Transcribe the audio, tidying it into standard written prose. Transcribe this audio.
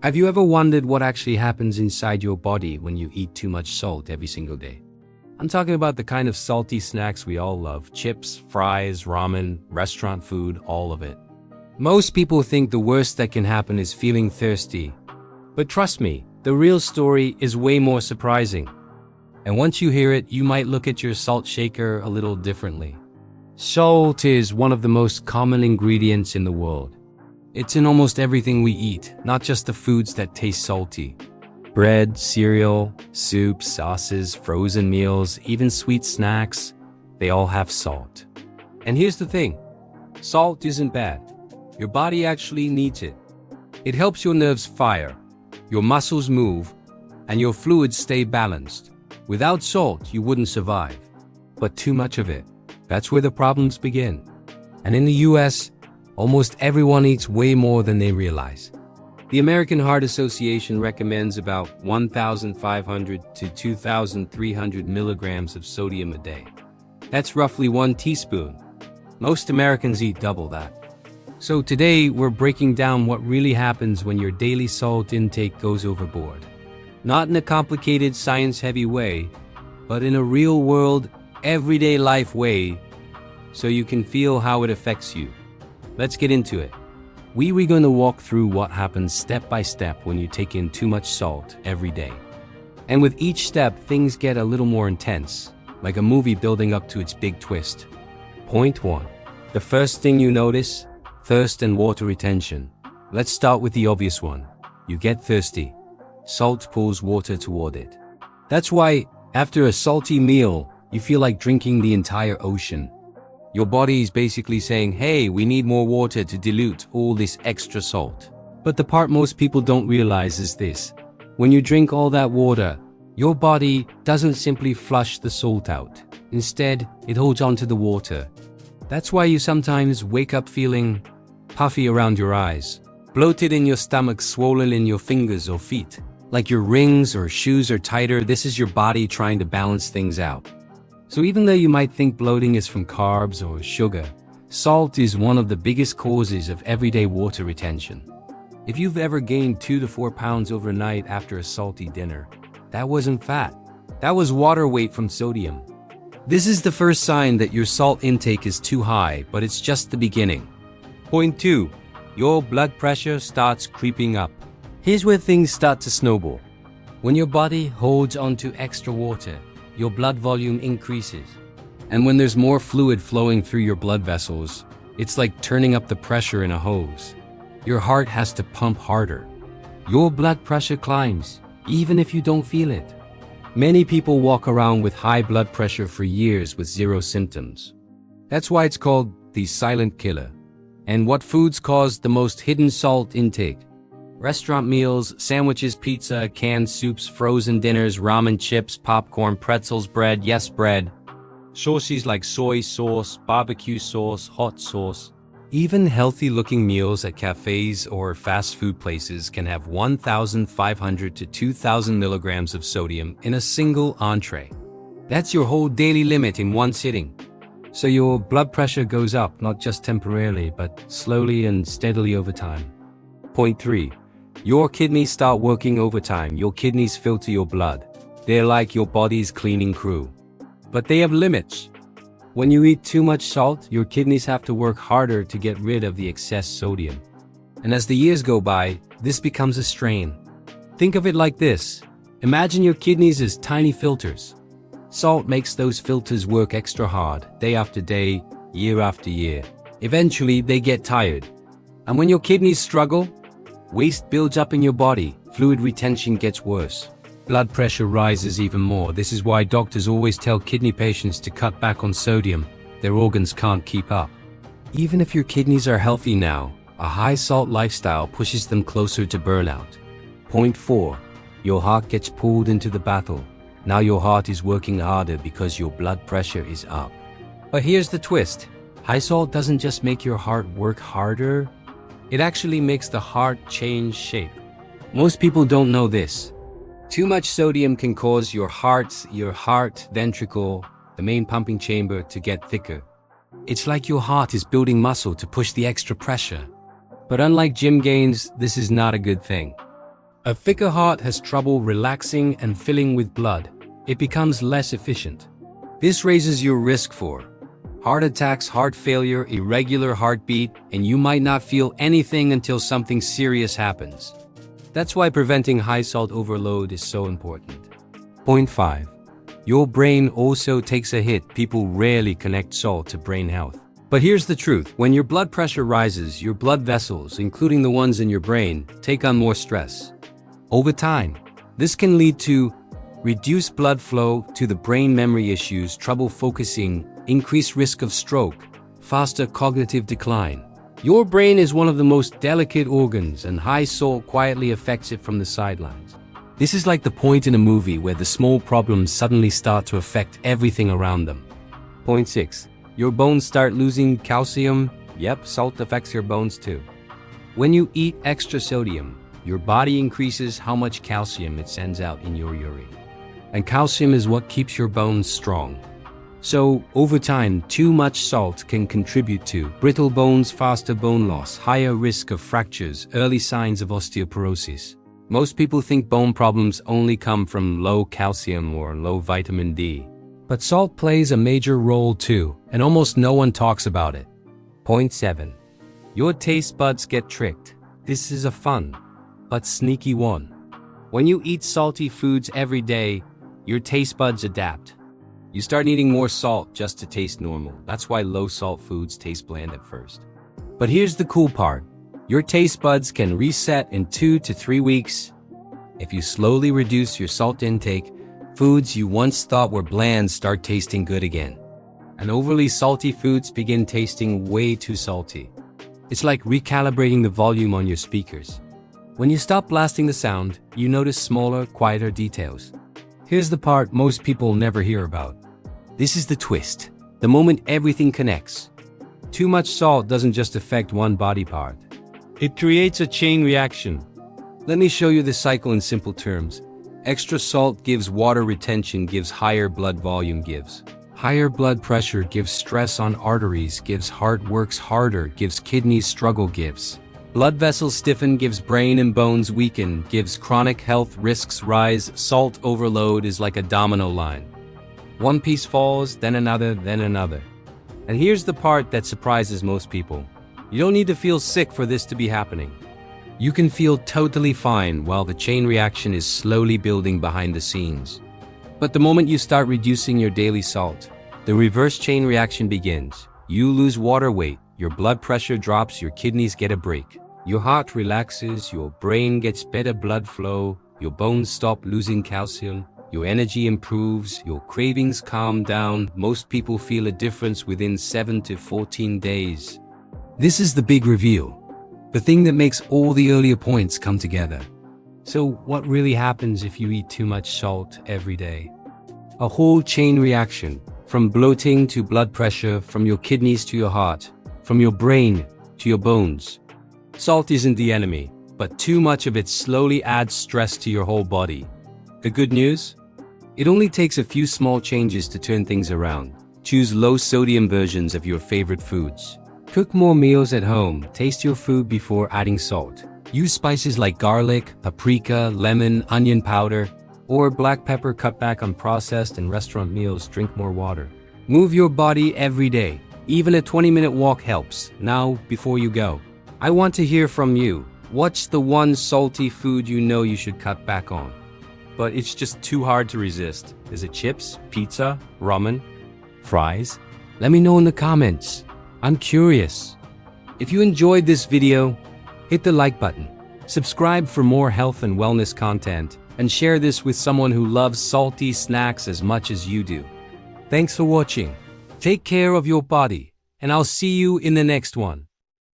Have you ever wondered what actually happens inside your body when you eat too much salt every single day? I'm talking about the kind of salty snacks we all love: chips, fries, ramen, restaurant food, all of it. Most people think the worst that can happen is feeling thirsty. But trust me, the real story is way more surprising. And once you hear it, you might look at your salt shaker a little differently. Salt is one of the most common ingredients in the world. It's in almost everything we eat, not just the foods that taste salty. Bread, cereal, soups, sauces, frozen meals, even sweet snacks, they all have salt. And here's the thing, salt isn't bad. Your body actually needs it. It helps your nerves fire, your muscles move, and your fluids stay balanced. Without salt, you wouldn't survive. But too much of it, that's where the problems begin. And in the US, almost everyone eats way more than they realize. The American Heart Association recommends about 1,500 to 2,300 milligrams of sodium a day. That's roughly 1 teaspoon. Most Americans eat double that. So today, we're breaking down what really happens when your daily salt intake goes overboard. Not in a complicated, science-heavy way, but in a real-world, everyday life way, so you can feel how it affects you. Let's get into it. We're going to walk through what happens step by step when you take in too much salt every day. And with each step, things get a little more intense, like a movie building up to its big twist. Point 1. The first thing you notice: thirst and water retention. Let's start with the obvious one. You get thirsty. Salt pulls water toward it. That's why, after a salty meal, you feel like drinking the entire ocean. Your body is basically saying, hey, we need more water to dilute all this extra salt. But the part most people don't realize is this. When you drink all that water, your body doesn't simply flush the salt out. Instead, it holds onto the water. That's why you sometimes wake up feeling puffy around your eyes, bloated in your stomach, swollen in your fingers or feet. Like your rings or shoes are tighter. This is your body trying to balance things out. So even though you might think bloating is from carbs or sugar, salt is one of the biggest causes of everyday water retention. If you've ever gained 2 to 4 pounds overnight after a salty dinner, that wasn't fat. That was water weight from sodium. This is the first sign that your salt intake is too high, but it's just the beginning. Point 2. Your blood pressure starts creeping up. Here's where things start to snowball. When your body holds onto extra water, your blood volume increases. And when there's more fluid flowing through your blood vessels, it's like turning up the pressure in a hose. Your heart has to pump harder. Your blood pressure climbs, even if you don't feel it. Many people walk around with high blood pressure for years with zero symptoms. That's why it's called the silent killer. And what foods cause the most hidden salt intake? Restaurant meals, sandwiches, pizza, canned soups, frozen dinners, ramen, chips, popcorn, pretzels, bread, yes, bread. Sauces like soy sauce, barbecue sauce, hot sauce. Even healthy-looking meals at cafes or fast food places can have 1,500 to 2,000 milligrams of sodium in a single entree. That's your whole daily limit in one sitting. So your blood pressure goes up, not just temporarily, but slowly and steadily over time. Point 3. Your kidneys start working overtime. Your kidneys filter your blood. They're like your body's cleaning crew. But they have limits. When you eat too much salt, your kidneys have to work harder to get rid of the excess sodium. And as the years go by, this becomes a strain. Think of it like this. Imagine your kidneys as tiny filters. Salt makes those filters work extra hard, day after day, year after year. Eventually, they get tired. And when your kidneys struggle, waste builds up in your body, fluid retention gets worse. Blood pressure rises even more. This is why doctors always tell kidney patients to cut back on sodium. Their organs can't keep up. Even if your kidneys are healthy now, a high salt lifestyle pushes them closer to burnout. Point 4. Your heart gets pulled into the battle. Now your heart is working harder because your blood pressure is up. But here's the twist. High salt doesn't just make your heart work harder. It actually makes the heart change shape. Most people don't know this. Too much sodium can cause your heart ventricle, the main pumping chamber, to get thicker. It's like your heart is building muscle to push the extra pressure. But unlike gym gains, this is not a good thing. A thicker heart has trouble relaxing and filling with blood. It becomes less efficient. This raises your risk for heart attacks, heart failure, irregular heartbeat, and you might not feel anything until something serious happens. That's why preventing high salt overload is so important. Point 5. Your brain also takes a hit. People rarely connect salt to brain health. But here's the truth. When your blood pressure rises, your blood vessels, including the ones in your brain, take on more stress. Over time, this can lead to reduced blood flow to the brain, memory issues, trouble focusing, increased risk of stroke, faster cognitive decline. Your brain is one of the most delicate organs, and high salt quietly affects it from the sidelines. This is like the point in a movie where the small problems suddenly start to affect everything around them. Point 6. Your bones start losing calcium. Yep, salt affects your bones too. When you eat extra sodium, your body increases how much calcium it sends out in your urine. And calcium is what keeps your bones strong. So, over time, too much salt can contribute to brittle bones, faster bone loss, higher risk of fractures, early signs of osteoporosis. Most people think bone problems only come from low calcium or low vitamin D. But salt plays a major role too, and almost no one talks about it. Point 7. Your taste buds get tricked. This is a fun, but sneaky one. When you eat salty foods every day, your taste buds adapt. You start eating more salt just to taste normal. That's why low-salt foods taste bland at first. But here's the cool part. Your taste buds can reset in 2 to 3 weeks. If you slowly reduce your salt intake, foods you once thought were bland start tasting good again. And overly salty foods begin tasting way too salty. It's like recalibrating the volume on your speakers. When you stop blasting the sound, you notice smaller, quieter details. Here's the part most people never hear about. This is the twist. The moment everything connects. Too much salt doesn't just affect one body part. It creates a chain reaction. Let me show you the cycle in simple terms. Extra salt gives water retention, gives higher blood volume, gives higher blood pressure, gives stress on arteries, gives heart works harder, gives kidneys struggle, gives blood vessels stiffen, gives brain and bones weaken, gives chronic health risks rise. Salt overload is like a domino line. One piece falls, then another, then another. And here's the part that surprises most people. You don't need to feel sick for this to be happening. You can feel totally fine while the chain reaction is slowly building behind the scenes. But the moment you start reducing your daily salt, the reverse chain reaction begins. You lose water weight, your blood pressure drops, your kidneys get a break. Your heart relaxes, your brain gets better blood flow, your bones stop losing calcium, your energy improves, your cravings calm down. Most people feel a difference within 7 to 14 days. This is the big reveal. The thing that makes all the earlier points come together. So what really happens if you eat too much salt every day? A whole chain reaction, from bloating to blood pressure, from your kidneys to your heart, from your brain to your bones. Salt isn't the enemy, but too much of it slowly adds stress to your whole body. The good news? It only takes a few small changes to turn things around. Choose low-sodium versions of your favorite foods. Cook more meals at home. Taste your food before adding salt. Use spices like garlic, paprika, lemon, onion powder, or black pepper. Cut back on processed and restaurant meals. Drink more water. Move your body every day. Even a 20-minute walk helps. Now, before you go, I want to hear from you. What's the one salty food you know you should cut back on, but it's just too hard to resist? Is it chips, pizza, ramen, fries? Let me know in the comments. I'm curious. If you enjoyed this video, hit the like button, subscribe for more health and wellness content, and share this with someone who loves salty snacks as much as you do. Thanks for watching. Take care of your body, and I'll see you in the next one.